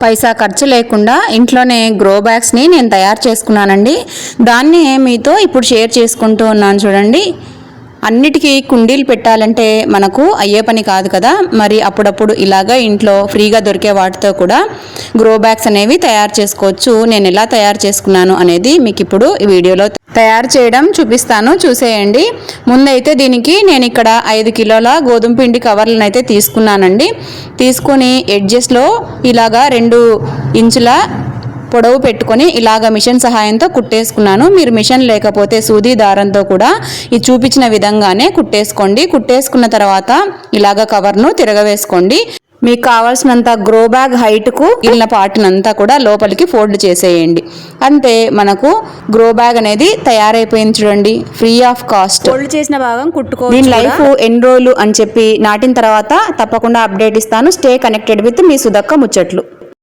పైసా ఖర్చు లేకుండా ఇంట్లోనే గ్రో బ్యాగ్స్ని నేను తయారు చేసుకున్నానండి. దాన్ని మీతో ఇప్పుడు షేర్ చేసుకుంటూ ఉన్నాను చూడండి. అన్నిటికీ కుండీలు పెట్టాలంటే మనకు అయ్యే పని కాదు కదా. మరి అప్పుడప్పుడు ఇలాగా ఇంట్లో ఫ్రీగా దొరికే వాటితో కూడా గ్రో బ్యాగ్స్ అనేవి తయారు చేసుకోవచ్చు. నేను ఎలా తయారు చేసుకున్నాను అనేది మీకు ఇప్పుడు ఈ వీడియోలో తయారు చేయడం చూపిస్తాను, చూసేయండి. ముందైతే దీనికి నేను ఇక్కడ 5 కిలోల గోధుమ పిండి కవర్లను అయితే తీసుకున్నానండి. తీసుకొని ఎడ్జెస్లో ఇలాగా 2 ఇంచుల పొడవు పెట్టుకొని ఇలాగ మిషన్ సహాయంతో కుట్టేసుకున్నాను. మీరు మిషన్ లేకపోతే సూది దారంతో కూడా ఈ చూపించిన విధంగానే కుట్టేసుకోండి. కుట్టేసుకున్న తర్వాత ఇలాగ కవర్ను తిరగవేసుకోండి. మీకు కావాల్సినంత గ్రో బ్యాగ్ హైట్కు ఇళ్ళ పార్ట్నంతా కూడా లోపలికి ఫోల్డ్ చేసేయండి. అంతే, మనకు గ్రో బ్యాగ్ అనేది తయారైపోయింది చూడండి, ఫ్రీ ఆఫ్ కాస్ట్. ఫోల్డ్ చేసిన భాగం కుట్టుకోవచ్చు. దీని లైఫ్ ఎన్ని రోజులు అని చెప్పి నాటిన తర్వాత తప్పకుండా అప్డేట్ ఇస్తాను. స్టే కనెక్టెడ్ విత్ మీ సుధక్క ముచ్చట్లు.